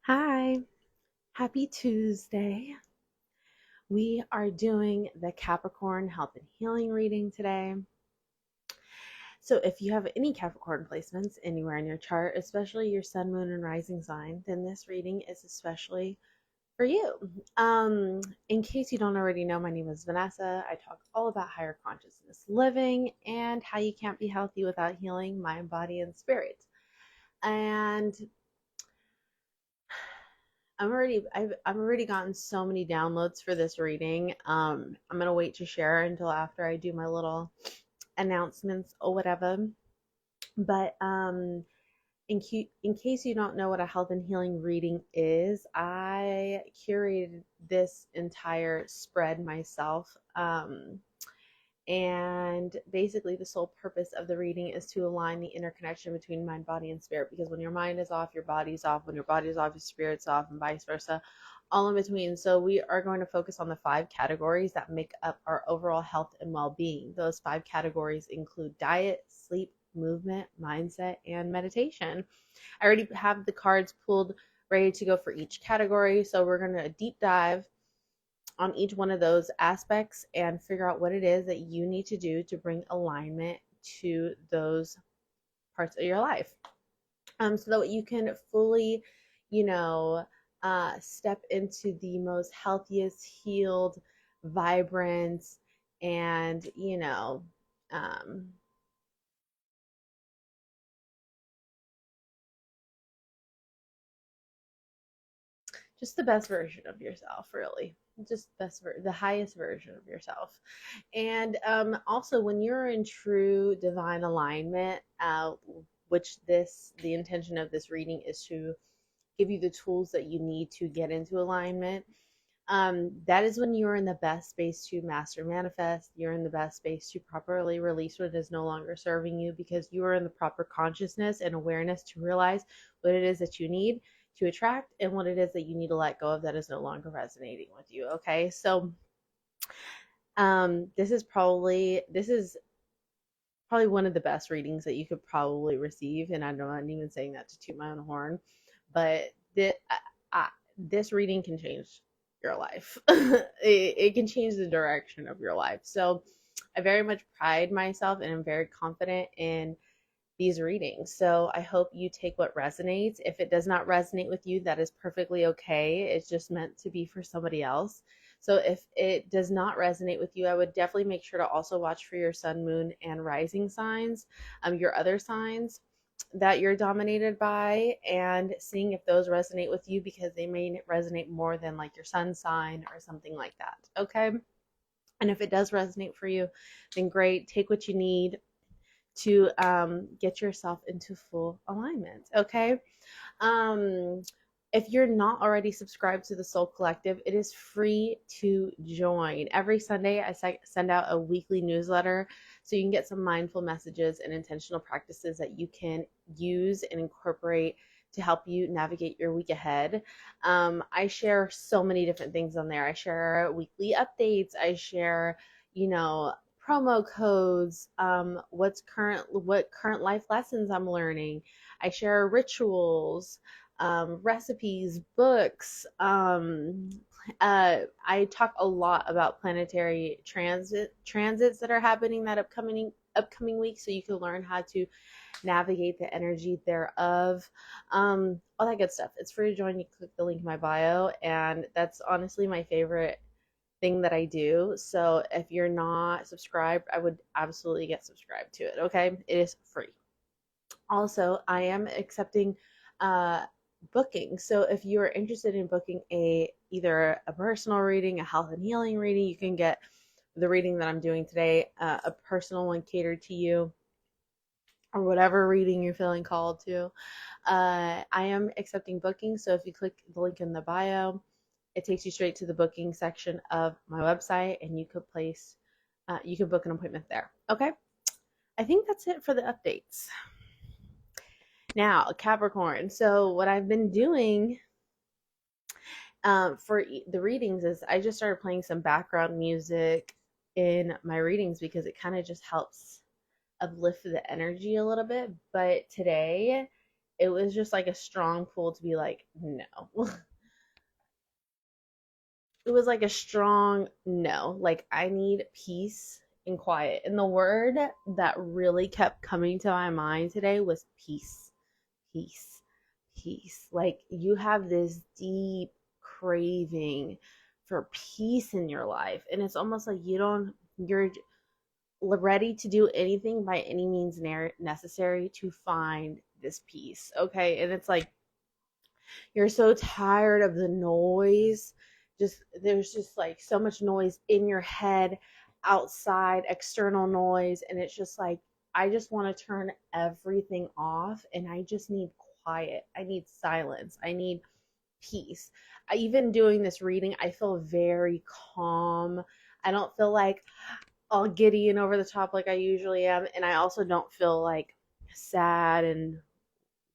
Hi, happy Tuesday. We are doing the Capricorn health and healing reading today. So, if you have any Capricorn placements anywhere in your chart, especially your sun, moon, and rising sign, then this reading is especially for you. In case you don't already know, my name is Vanessa. I talk all about higher consciousness living and how you can't be healthy without healing mind, body, and spirit. And I've already gotten so many downloads for this reading. I'm gonna wait to share until after I do my little announcements or whatever. But in case you don't know what a health and healing reading is, I curated this entire spread myself. And basically, the sole purpose of the reading is to align the interconnection between mind, body, and spirit. Because when your mind is off, your body's off. When your body's off, your spirit's off, and vice versa, all in between. So, we are going to focus on the 5 categories that make up our overall health and well being. Those 5 categories include diet, sleep, movement, mindset, and meditation. I already have the cards pulled ready to go for each category. So, we're going to deep dive on each one of those aspects and figure out what it is that you need to do to bring alignment to those parts of your life, so that you can fully, you know, step into the most healthiest, healed, vibrant, and, um, just the best version of yourself, really. Just the highest version of yourself. And also, when you're in true divine alignment, which the intention of this reading is to give you the tools that you need to get into alignment. That is when you're in the best space to master manifest. You're in the best space to properly release what is no longer serving you, because you are in the proper consciousness and awareness to realize what it is that you need to attract and what it is that you need to let go of that is no longer resonating with you. Okay. So this is probably one of the best readings that you could probably receive. And I'm not even saying that to toot my own horn, but this reading can change your life. It can change the direction of your life. So I very much pride myself and I'm very confident in these readings. So I hope you take what resonates. If it does not resonate with you, that is perfectly okay. It's just meant to be for somebody else. So if it does not resonate with you, I would definitely make sure to also watch for your sun, moon, and rising signs, your other signs that you're dominated by, and seeing if those resonate with you, because they may resonate more than like your sun sign or something like that. Okay. And if it does resonate for you, then great. Take what you need to get yourself into full alignment. Okay. Um, if you're not already subscribed to the Soul Collective, it is free to join. Every Sunday, I send out a weekly newsletter so you can get some mindful messages and intentional practices that you can use and incorporate to help you navigate your week ahead. I share so many different things on there. I share weekly updates. I share, you know, promo codes, what current life lessons I'm learning. I share rituals, recipes, books. I talk a lot about planetary transits that are happening that upcoming week, so you can learn how to navigate the energy thereof. All that good stuff. It's free to join. You click the link in my bio, and that's honestly my favorite thing that I do. So if you're not subscribed, I would absolutely get subscribed to it. Okay, it is free. Also, I am accepting uh, booking. So if you are interested in booking either a personal reading, a health and healing reading, you can get the reading that I'm doing today, a personal one catered to you, or whatever reading you're feeling called to. I am accepting bookings. So if you click the link in the bio, it takes you straight to the booking section of my website, and you can book an appointment there. Okay. I think that's it for the updates. Now, Capricorn. So what I've been doing for the readings is I just started playing some background music in my readings, because it kind of just helps uplift the energy a little bit. But today it was just like a strong pull to be like, no. It was like a strong no. Like, I need peace and quiet. And the word that really kept coming to my mind today was peace. Peace. Peace. Like, you have this deep craving for peace in your life. And it's almost like you're ready to do anything by any means necessary to find this peace. Okay. And it's like, you're so tired of the noise. Just there's just like so much noise in your head, outside, external noise, and it's just like I just want to turn everything off and I just need quiet. I need silence. I need peace. Even doing this reading, I feel very calm. I don't feel like all giddy and over the top like I usually am, and I also don't feel like sad and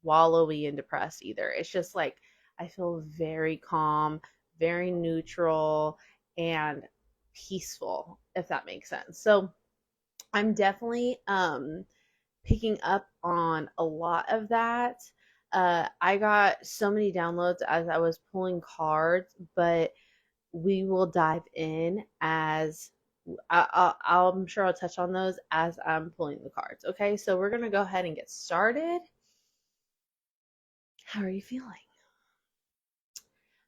wallowy and depressed either. It's just like I feel very calm, very neutral, and peaceful, if that makes sense. So I'm definitely picking up on a lot of that. I got so many downloads as I was pulling cards, but we will dive in as I'm sure I'll touch on those as I'm pulling the cards. Okay, so we're gonna go ahead and get started. How are you feeling?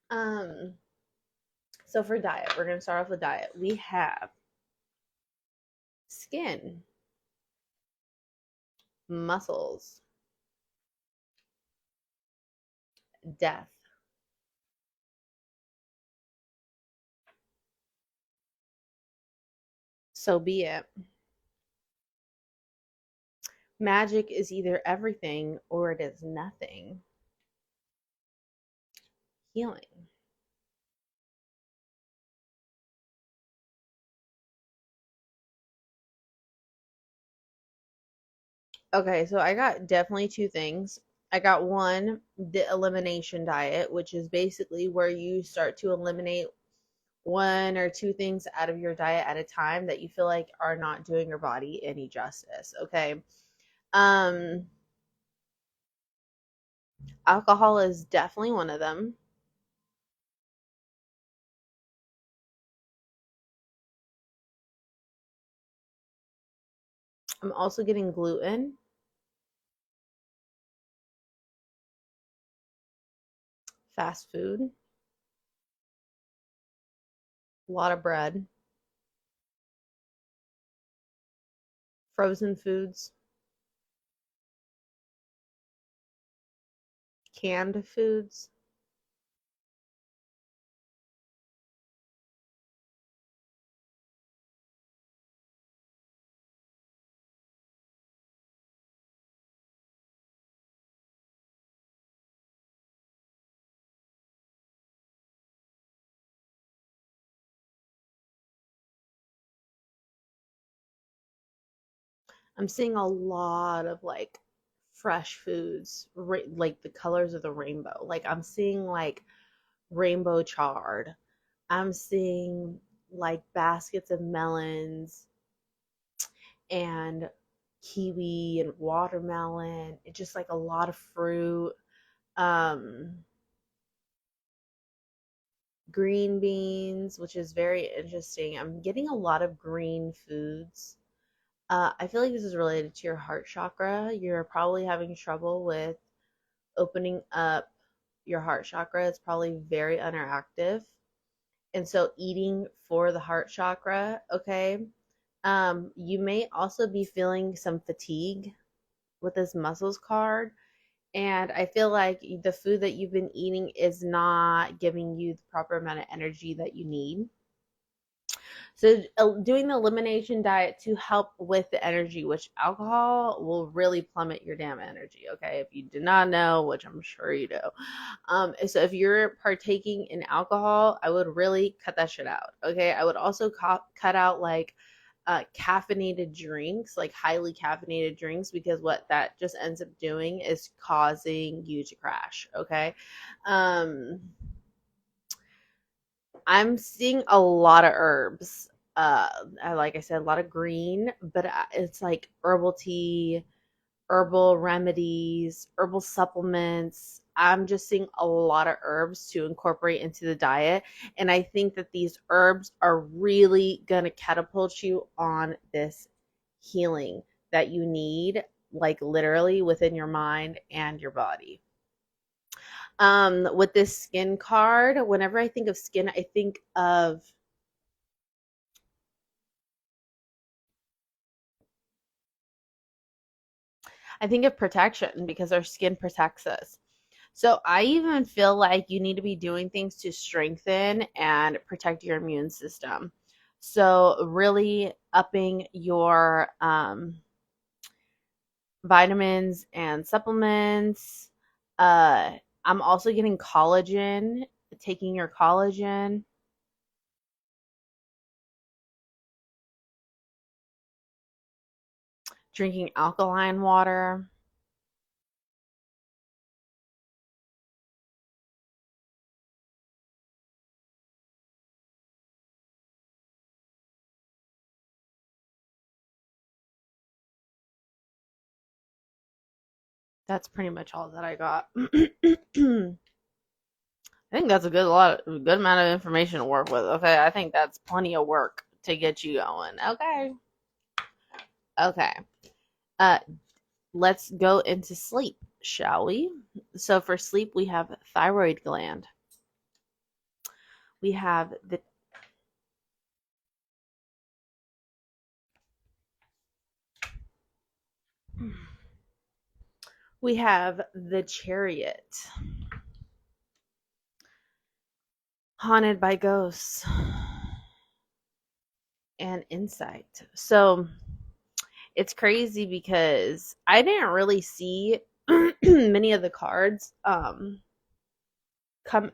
Um, so for diet, we're gonna start off with diet. We have skin, muscles, death, so be it. Magic is either everything or it is nothing. Healing. Okay, so I got definitely two things. I got one, the elimination diet, which is basically where you start to eliminate one or two things out of your diet at a time that you feel like are not doing your body any justice. Okay. Um, Alcohol is definitely one of them. I'm also getting gluten, fast food, a lot of bread, frozen foods, canned foods. I'm seeing a lot of like fresh foods, like the colors of the rainbow. Like I'm seeing like rainbow chard. I'm seeing like baskets of melons and kiwi and watermelon. It's just like a lot of fruit. Um, Green beans, which is very interesting. I'm getting a lot of green foods. I feel like this is related to your heart chakra. You're probably having trouble with opening up your heart chakra. It's probably very underactive. And so eating for the heart chakra, okay? You may also be feeling some fatigue with this muscles card. And I feel like the food that you've been eating is not giving you the proper amount of energy that you need. So, doing the elimination diet to help with the energy, which alcohol will really plummet your damn energy. Okay, if you did not know, which I'm sure you do. So if you're partaking in alcohol, I would really cut that shit out. Okay, I would also cut out like caffeinated drinks, like highly caffeinated drinks, because what that just ends up doing is causing you to crash. Okay. Um, I'm seeing a lot of herbs. Like I said, a lot of green, but it's like herbal tea, herbal remedies, herbal supplements. I'm just seeing a lot of herbs to incorporate into the diet. And I think that these herbs are really going to catapult you on this healing that you need, like literally within your mind and your body. With this skin card, whenever I think of skin, I think of protection because our skin protects us. So I even feel like you need to be doing things to strengthen and protect your immune system. So really upping your vitamins and supplements. I'm also getting collagen, taking your collagen, drinking alkaline water. That's pretty much all that I got. I think that's a good amount of information to work with. Okay, I think that's plenty of work to get you going. Okay. Okay. Uh let's go into sleep, shall we? So for sleep we have thyroid gland. We have the chariot, haunted by ghosts, and insight. So it's crazy because I didn't really see many of the cards come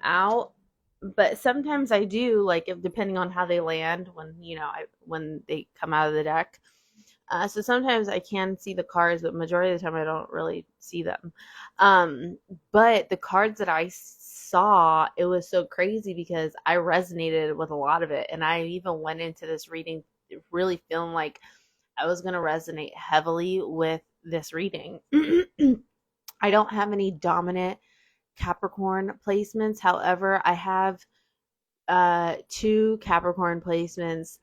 out, but sometimes I do, like if depending on how they land when when they come out of the deck. So sometimes I can see the cards, but majority of the time I don't really see them. But the cards that I saw, it was so crazy because I resonated with a lot of it, and I even went into this reading really feeling like I was going to resonate heavily with this reading. I don't have any dominant Capricorn placements. However, I have two Capricorn placements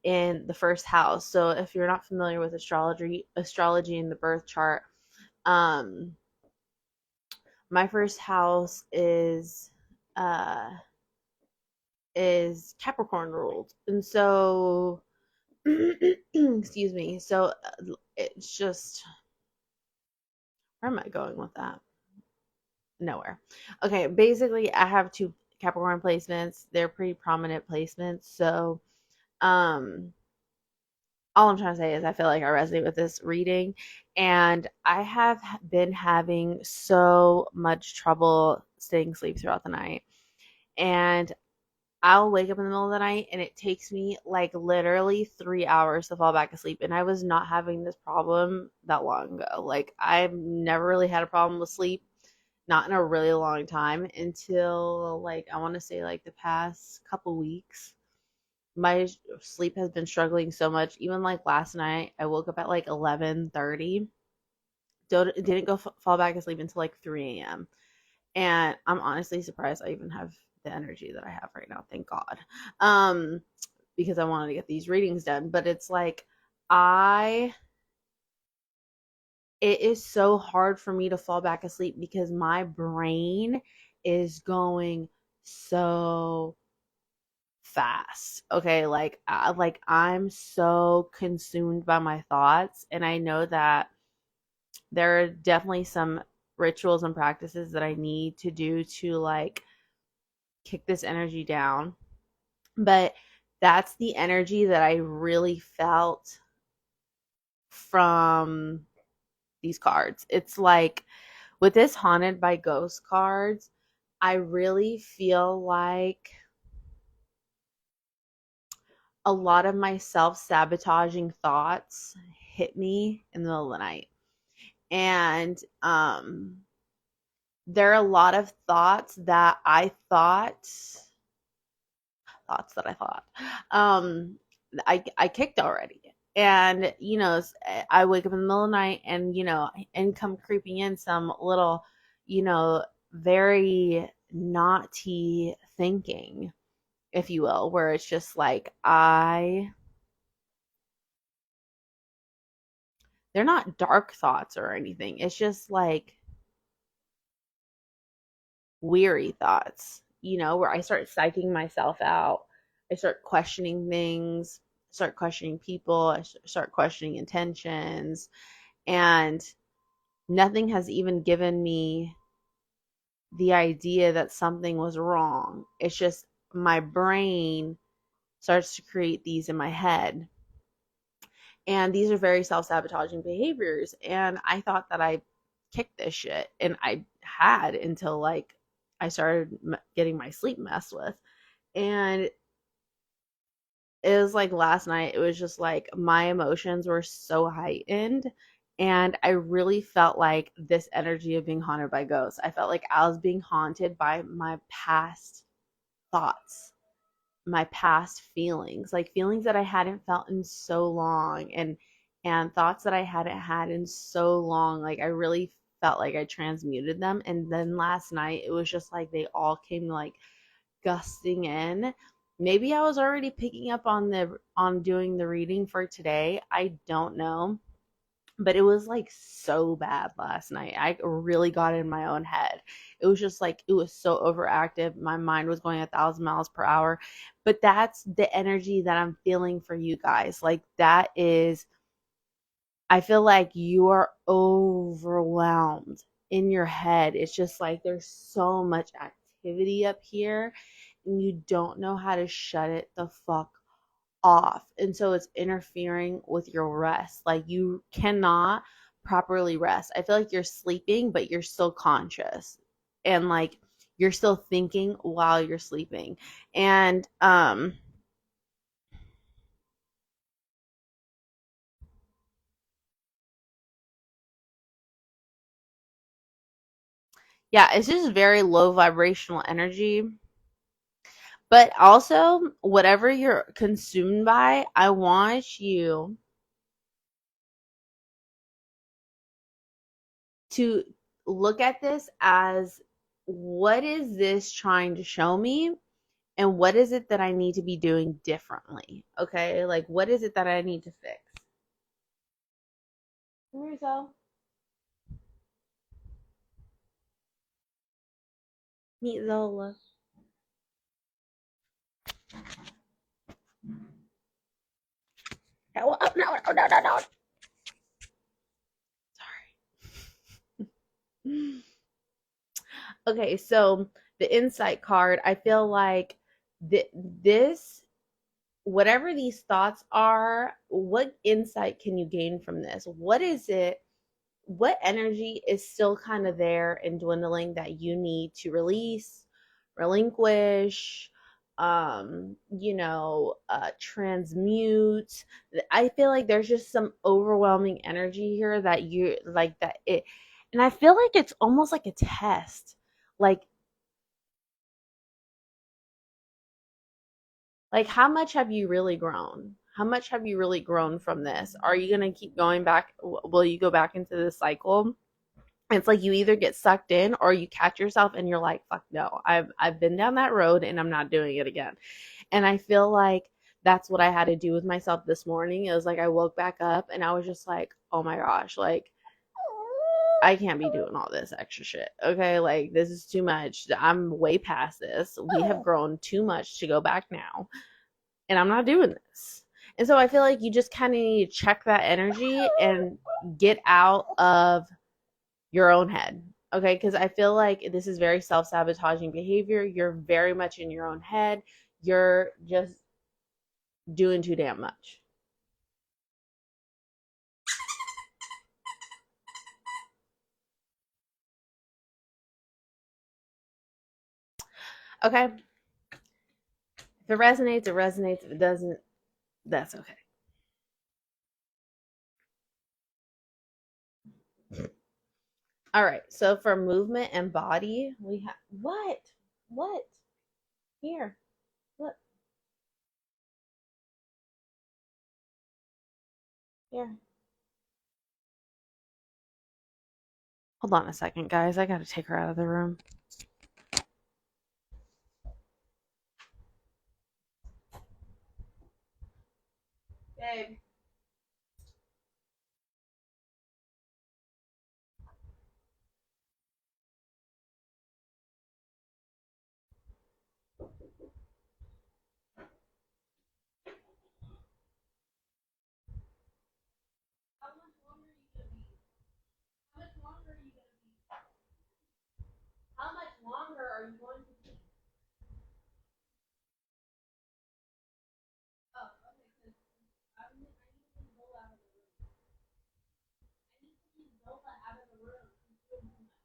in the first house. So if you're not familiar with astrology in the birth chart, um, my first house uh, is Capricorn ruled, and so excuse me. So it's just, where am I going with that? Nowhere. Okay, basically, I have two Capricorn placements. They're pretty prominent placements. So, um, all I'm trying to say is I feel like I resonate with this reading, and I have been having so much trouble staying asleep throughout the night. And I'll wake up in the middle of the night and it takes me like literally 3 hours to fall back asleep. And I was not having this problem that long ago. Like, I've never really had a problem with sleep, not in a really long time, until like I want to say like the past couple weeks. My sleep has been struggling so much. Even like last night, I woke up at like 11:30. Didn't go fall back asleep until like 3 a.m. And I'm honestly surprised I even have the energy that I have right now. Thank God. Um, because I wanted to get these readings done. But it's like I it is so hard for me to fall back asleep because my brain is going so fast. Okay, like I'm so consumed by my thoughts, and I know that there are definitely some rituals and practices that I need to do to like kick this energy down. But that's the energy that I really felt from these cards. It's like with this haunted by ghost cards, I really feel like a lot of my self-sabotaging thoughts hit me in the middle of the night. And there are a lot of thoughts that I thought I kicked already. And, I wake up in the middle of the night and, and come creeping in some little, very naughty thinking, if you will, where it's just like, they're not dark thoughts or anything. It's just like weary thoughts, where I start psyching myself out. I start questioning things, start questioning people, I start questioning intentions, and nothing has even given me the idea that something was wrong. It's just my brain starts to create these in my head. And these are very self sabotaging behaviors. And I thought that I kicked this shit. And I had until like I started getting my sleep messed with. And it was like last night, it was just like my emotions were so heightened. And I really felt like this energy of being haunted by ghosts. I felt like I was being haunted by my past thoughts, my past feelings, like feelings that I hadn't felt in so long, and thoughts that I hadn't had in so long. Like I really felt like I transmuted them. And then last night it was just like they all came like gusting in. Maybe I was already picking up on doing the reading for today. I don't know. But it was like so bad last night. I really got in my own head. It was just like it was so overactive. My mind was going 1,000 miles per hour. But that's the energy that I'm feeling for you guys. Like that is, I feel like you are overwhelmed in your head. It's just like there's so much activity up here and you don't know how to shut it the fuck off. And so it's interfering with your rest. Like you cannot properly rest. I feel like you're sleeping, but you're still conscious. And like you're still thinking while you're sleeping. And yeah, it's just very low vibrational energy. But also, whatever you're consumed by, I want you to look at this as, what is this trying to show me? And what is it that I need to be doing differently? Okay, like what is it that I need to fix? Come here, so meet Zola. No, no, no, no, no, no. Sorry. Okay, so the insight card, I feel like this, whatever these thoughts are, what insight can you gain from this? What is it? What energy is still kind of there and dwindling that you need to release, relinquish, transmute? I feel like there's just some overwhelming energy here that you like that it, and I feel like it's almost like a test. Like, how much have you really grown? How much have you really grown from this? Are you going to keep going back? Will you go back into this cycle? It's like you either get sucked in or you catch yourself and you're like, fuck no, I've been down that road and I'm not doing it again. And I feel like that's what I had to do with myself this morning. It was like I woke back up and I was just like, oh my gosh, like I can't be doing all this extra shit. Okay, like this is too much. I'm way past this. We have grown too much to go back now. And I'm not doing this. And so I feel like you just kind of need to check that energy and get out of your own head. Okay, because I feel like this is very self sabotaging behavior. You're very much in your own head. You're just doing too damn much. Okay, if it resonates, it resonates. If it doesn't, that's okay. All right, so for movement and body, we have what? What? Here, look. Here. Hold on a second, guys. I gotta take her out of the room. Babe. How much longer are you gonna be? How much longer are you gonna be? How much longer are you going to be? Oh, okay, because I need to leave Zola out of the room. I need to leave Zola out of the room. She's doing too much.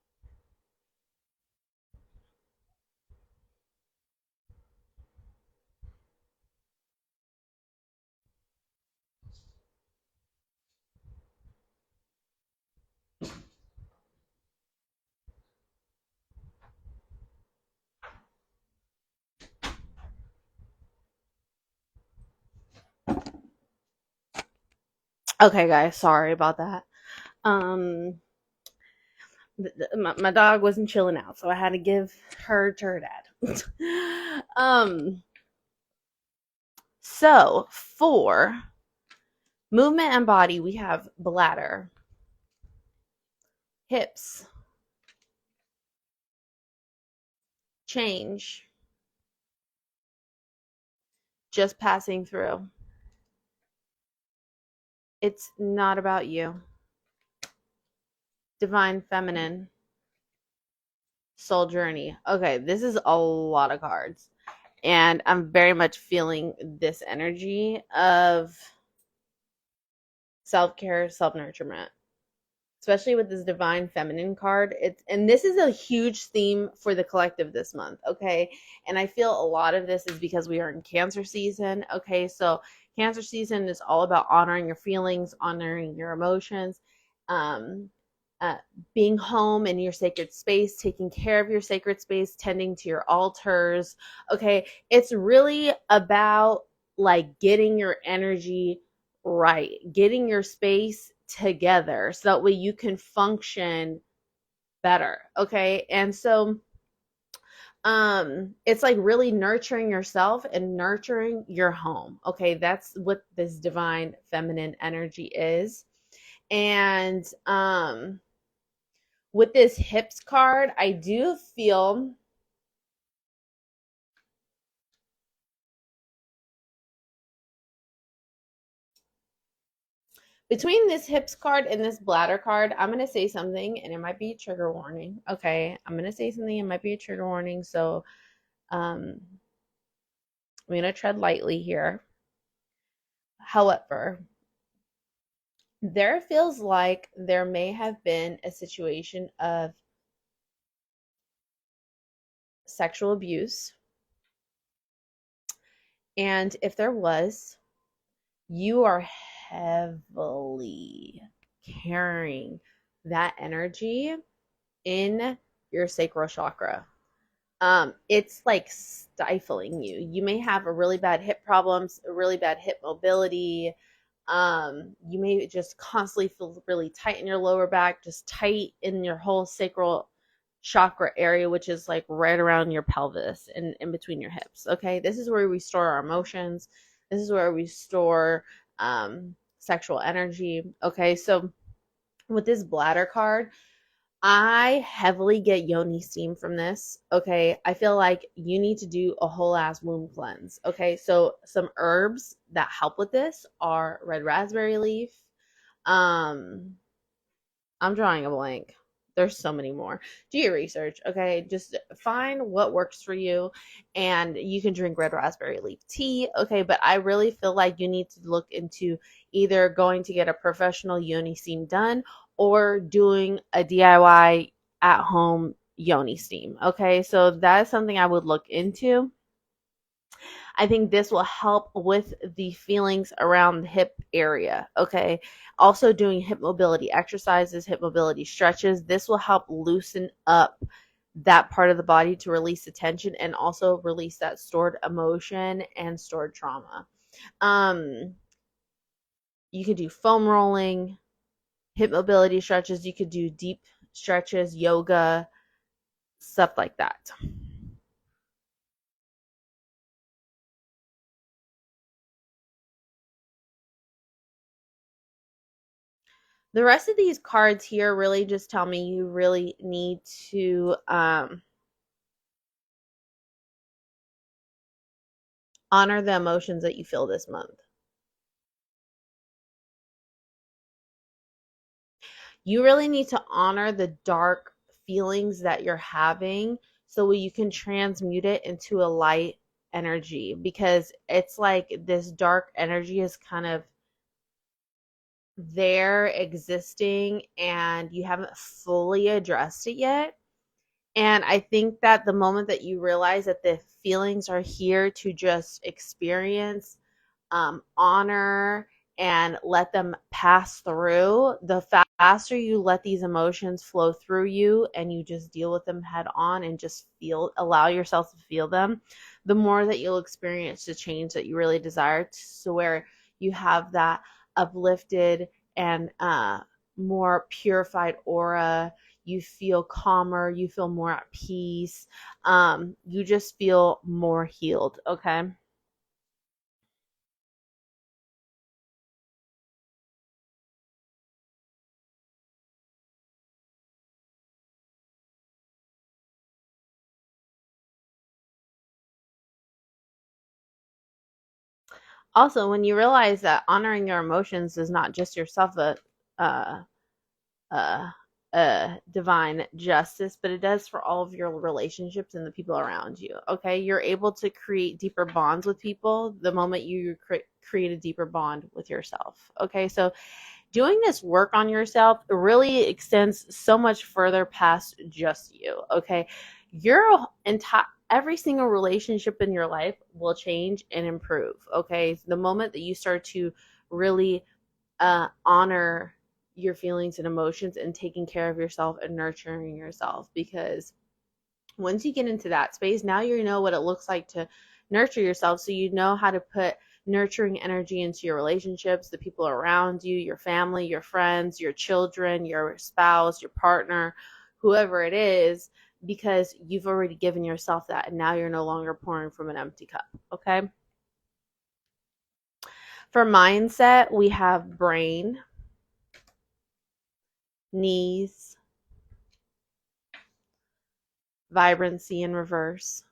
Okay, guys, sorry about that. Um, my dog wasn't chilling out, so I had to give her to her dad. um, so for movement and body, we have bladder, hips, change, just passing through. It's not about you. Divine feminine, soul journey. Okay, this is a lot of cards. And I'm very much feeling this energy of self-care, self-nurturement, especially with this divine feminine card. It's and this is a huge theme for the collective this month, okay? And I feel a lot of this is because we are in Cancer season, okay? So Cancer season is all about honoring your feelings, honoring your emotions, um uh, being home in your sacred space, taking care of your sacred space, tending to your altars. Okay, it's really about like getting your energy right, getting your space together so that way you can function better. Okay, and so it's like really nurturing yourself and nurturing your home. Okay, that's what this divine feminine energy is. And with this hips card, I do feel between this hips card and this bladder card, I'm going to say something and it might be a trigger warning. Okay. I'm going to say something, it might be a trigger warning. So I'm going to tread lightly here. However, there feels like there may have been a situation of sexual abuse. And if there was, you are heavily carrying that energy in your sacral chakra. It's like stifling you. You may have a really bad hip problems, a really bad hip mobility. You may just constantly feel really tight in your lower back, just tight in your whole sacral chakra area, which is like right around your pelvis and in between your hips. Okay, this is where we store our emotions. This is where we store sexual energy. Okay, so with this bladder card, I heavily get yoni steam from this. Okay. I feel like you need to do a whole ass womb cleanse. Okay. So some herbs that help with this are red raspberry leaf. Um, I'm drawing a blank. There's so many more. Do your research, okay? Just find what works for you, and you can drink red raspberry leaf tea, okay? But I really feel like you need to look into either going to get a professional yoni steam done or doing a DIY at home yoni steam, okay? So that is something I would look into. I think this will help with the feelings around the hip area. Okay. Also, doing hip mobility exercises, hip mobility stretches. This will help loosen up that part of the body to release the tension and also release that stored emotion and stored trauma. Um, You could do foam rolling, hip mobility stretches. You could do deep stretches, yoga, stuff like that. The rest of these cards here really just tell me you really need to honor the emotions that you feel this month. You really need to honor the dark feelings that you're having so you can transmute it into a light energy, because it's like this dark energy is kind of there existing and you haven't fully addressed it yet. And I think that the moment that you realize that the feelings are here to just experience, honor, and let them pass through, the faster you let these emotions flow through you and you just deal with them head on and just allow yourself to feel them, the more that you'll experience the change that you really desire, to where you have that uplifted and more purified aura. You feel calmer, you feel more at peace, you just feel more healed. Okay. Also, when you realize that honoring your emotions is not just yourself a a, a divine justice, but it does for all of your relationships and the people around you. Okay, you're able to create deeper bonds with people the moment you create a deeper bond with yourself. Okay, so doing this work on yourself really extends so much further past just you. Okay, your entire every single relationship in your life will change and improve. Okay, the moment that you start to really honor your feelings and emotions and taking care of yourself and nurturing yourself, because once you get into that space, now you know what it looks like to nurture yourself. So you know how to put nurturing energy into your relationships, the people around you, your family, your friends, your children, your spouse, your partner, whoever it is, because you've already given yourself that and now you're no longer pouring from an empty cup. Okay. For mindset, we have brain, knees, vibrancy in reverse.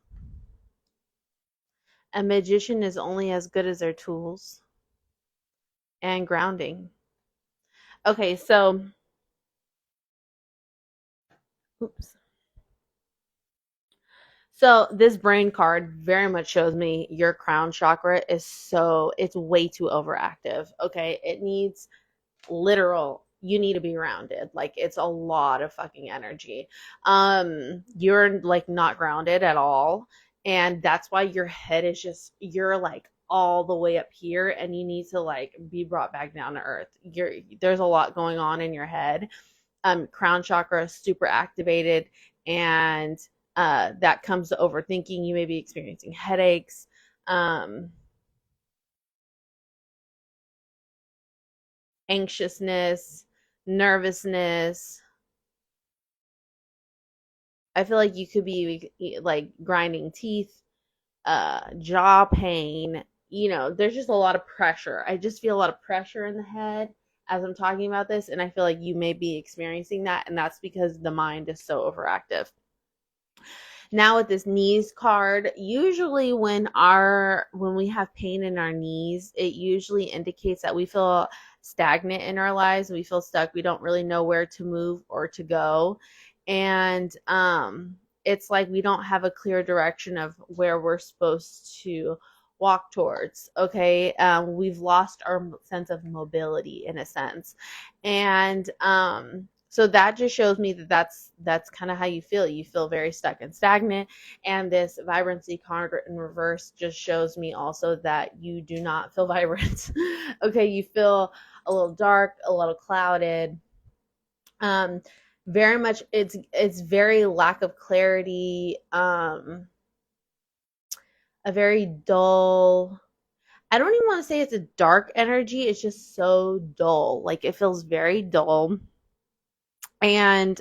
A magician is only as good as their tools, and grounding. Okay, so oops. So this brain card very much shows me your crown chakra is it's way too overactive. Okay, it needs literal, you need to be grounded. Like, it's a lot of fucking energy. You're like not grounded at all, and that's why your head is just, you're like all the way up here and you need to like be brought back down to earth. There's a lot going on in your head. Crown chakra is super activated, and that comes to overthinking. You may be experiencing headaches, um, anxiousness, nervousness. I feel like you could be like grinding teeth, jaw pain. There's just a lot of pressure. I just feel a lot of pressure in the head as I'm talking about this, and I feel like you may be experiencing that, and that's because the mind is so overactive. Now with this knees card, usually when we have pain in our knees, it usually indicates that we feel stagnant in our lives. We feel stuck. We don't really know where to move or to go. And it's like we don't have a clear direction of where we're supposed to walk towards. Okay. We've lost our sense of mobility in a sense. And so that just shows me that that's kind of how you feel. You feel very stuck and stagnant. And this vibrancy card in reverse just shows me also that you do not feel vibrant. Okay, you feel a little dark, a little clouded. Um, very much, it's very lack of clarity. A very dull. I don't even want to say it's a dark energy. It's just so dull. Like it feels very dull. And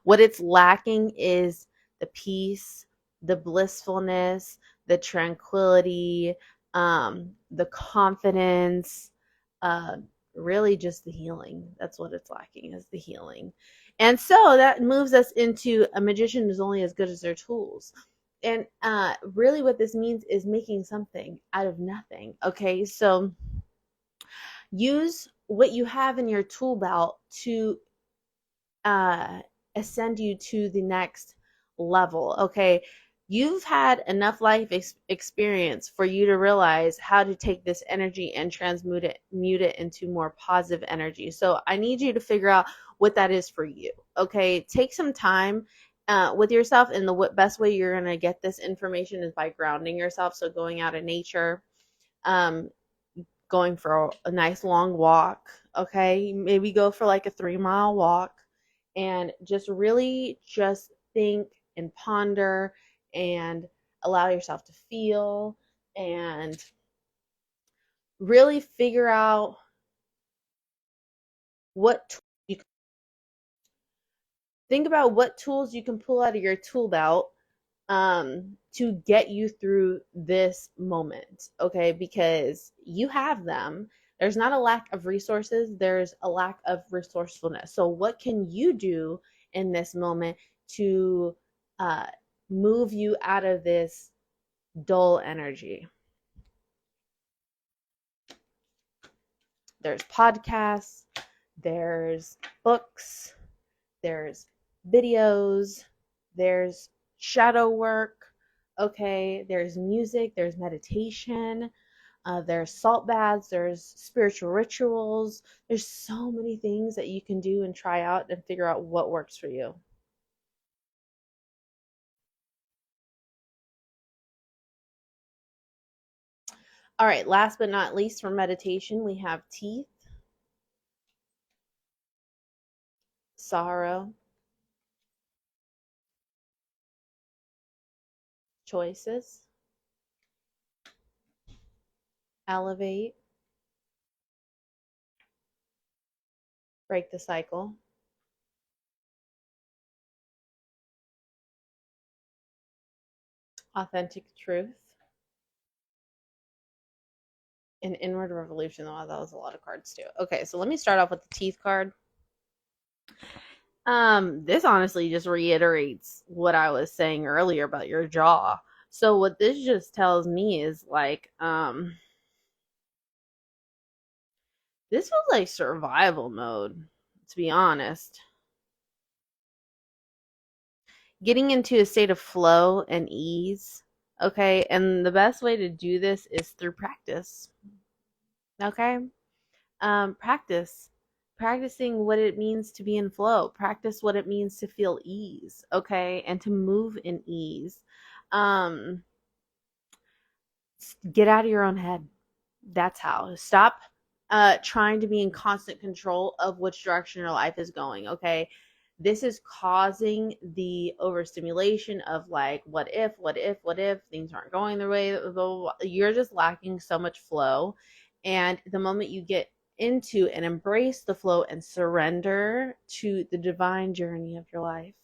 what it's lacking is the peace, the blissfulness, the tranquility, the confidence, uh, really just the healing. That's what it's lacking, is the healing. And so that moves us into a magician is only as good as their tools. And really, what this means is making something out of nothing. Okay, so use what you have in your tool belt to uh, ascend you to the next level. Okay, you've had enough life experience for you to realize how to take this energy and transmute it, mute it into more positive energy. So I need you to figure out what that is for you. Okay, take some time with yourself, and the best way you're going to get this information is by grounding yourself. So going out in nature, um, going for a nice long walk. Okay, maybe go for like a 3 mile walk, and just really just think and ponder and allow yourself to feel and really figure out what you think about what tools you can pull out of your tool belt to get you through this moment, okay? Because you have them. There's not a lack of resources, there's a lack of resourcefulness. So, what can you do in this moment to uh, move you out of this dull energy? There's podcasts, there's books, there's videos, there's shadow work, okay, there's music, there's meditation, there's salt baths, there's spiritual rituals. There's so many things that you can do and try out and figure out what works for you. All right, last but not least, for meditation, we have teeth, sorrow, choices, elevate, break the cycle, authentic truth, and inward revolution. Oh, that was a lot of cards too. Okay, so let me start off with the teeth card. This honestly just reiterates what I was saying earlier about your jaw. So what this just tells me is like, this was like survival mode, to be honest. Getting into a state of flow and ease. Okay, and the best way to do this is through practice. Okay, practice. Practicing what it means to be in flow. Practice what it means to feel ease. Okay, and to move in ease. Um, get out of your own head. That's how. Stop trying to be in constant control of which direction your life is going. Okay, this is causing the overstimulation of like, what if things aren't going the way, blah, blah, blah. You're just lacking so much flow. And the moment you get into and embrace the flow and surrender to the divine journey of your life,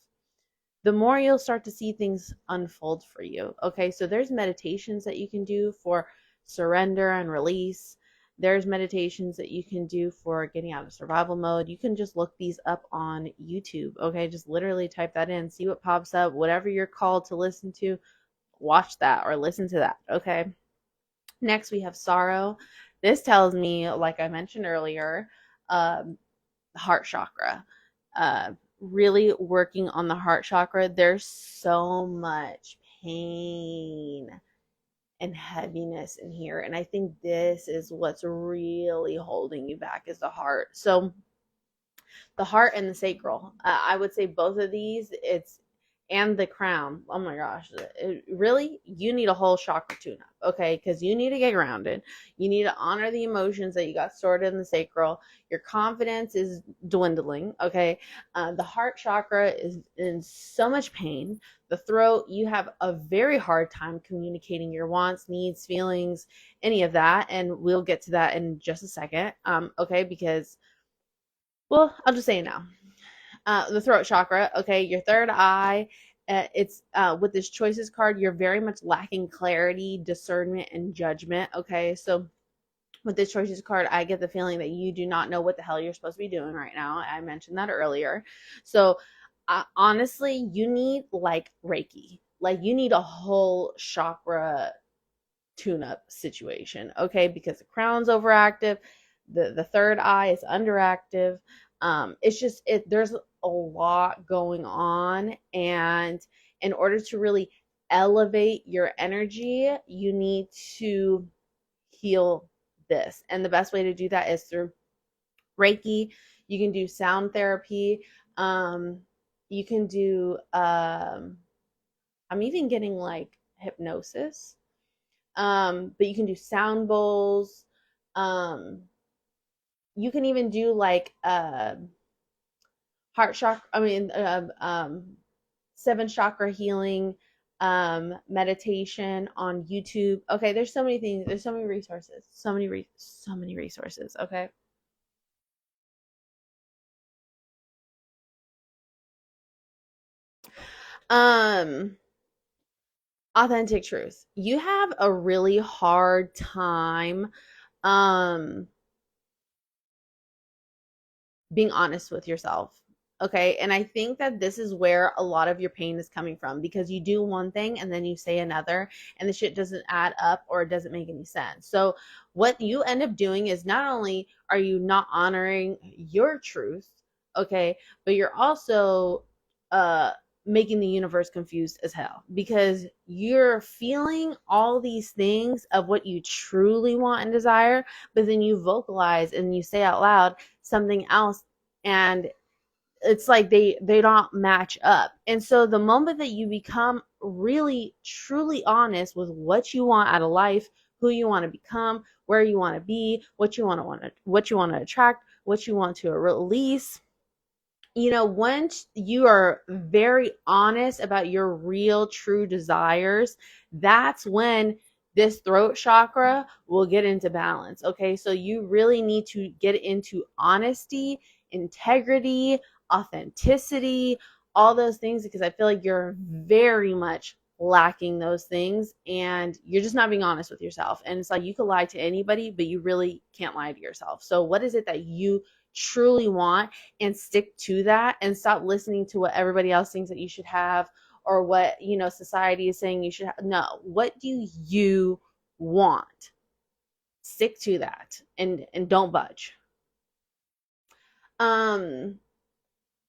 the more you'll start to see things unfold for you. Okay, so there's meditations that you can do for surrender and release. There's meditations that you can do for getting out of survival mode. You can just look these up on YouTube. Okay, just literally type that in, see what pops up, whatever you're called to listen to, watch that or listen to that. Okay, next we have sorrow. This tells me, like I mentioned earlier, heart chakra. Really working on the heart chakra. There's so much pain and heaviness in here, and I think this is what's really holding you back, is the heart. So the heart and the sacral, I would say both of these, and the crown. Oh my gosh. Really, you need a whole chakra tune up, okay? Because you need to get grounded. You need to honor the emotions that you got stored in the sacral. Your confidence is dwindling, okay? The heart chakra is in so much pain. The throat, you have a very hard time communicating your wants, needs, feelings, any of that. And we'll get to that in just a second, okay? Because, well, I'll just say it now. The throat chakra, okay, your third eye. It's with this choices card, you're very much lacking clarity, discernment, and judgment. Okay, so with this choices card, I get the feeling that you do not know what the hell you're supposed to be doing right now. I mentioned that earlier. So honestly, you need like Reiki, like you need a whole chakra tune-up situation, okay? Because the crown's overactive, the third eye is underactive. It's just there's a lot going on, and in order to really elevate your energy, you need to heal this. And the best way to do that is through Reiki. You can do sound therapy. Um, you can do I'm even getting like hypnosis, but you can do sound bowls. Um, you can even do like heart chakra. I mean, seven chakra healing meditation on YouTube. Okay, there's so many things. There's so many resources. So many resources. Okay. Um, authentic truth. You have a really hard time um being honest with yourself. Okay. And I think that this is where a lot of your pain is coming from, because you do one thing and then you say another and the shit doesn't add up or it doesn't make any sense. So, what you end up doing is not only are you not honoring your truth, okay, but you're also uh, making the universe confused as hell, because you're feeling all these things of what you truly want and desire, but then you vocalize and you say out loud something else, and it's like they don't match up. And so the moment that you become really truly honest with what you want out of life, who you want to become, where you want to be, what you want to attract, what you want to release, once you are very honest about your real true desires, that's when this throat chakra will get into balance. Okay, so you really need to get into honesty, integrity, authenticity, all those things, because I feel like you're very much lacking those things and you're just not being honest with yourself. And it's like you could lie to anybody, but you really can't lie to yourself. So what is it that you truly want, and stick to that, and stop listening to what everybody else thinks that you should have, or what society is saying you should have. No, what do you want? Stick to that, and don't budge. um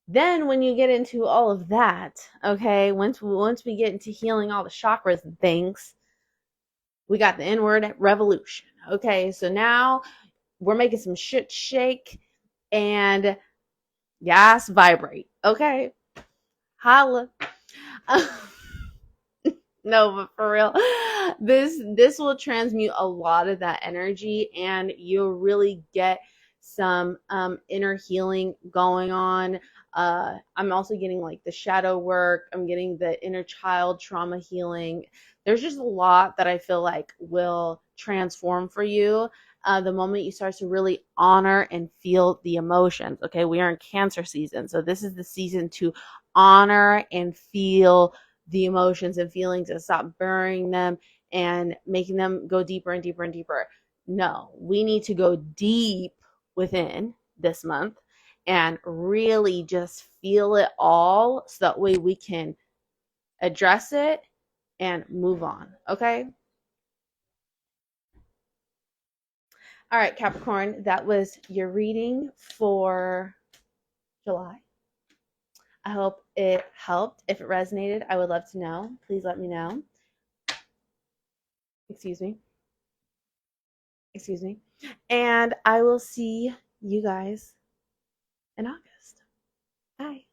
then when you get into all of that, okay, once we get into healing all the chakras and things, we got the inward revolution. Okay, so now we're making some shit shake and yes, vibrate. Okay, holla. No, but for real, this will transmute a lot of that energy, and you'll really get some inner healing going on. I'm also getting like the shadow work. I'm getting the inner child trauma healing. There's just a lot that I feel like will transform for you the moment you start to really honor and feel the emotions. Okay, we are in Cancer season, so this is the season to honor and feel the emotions and feelings, and stop burying them and making them go deeper and deeper and deeper. No, we need to go deep within this month and really just feel it all, so that way we can address it and move on. Okay. All right, Capricorn, that was your reading for July. I hope it helped. If it resonated, I would love to know. Please let me know. Excuse me. Excuse me. And I will see you guys in August. Bye.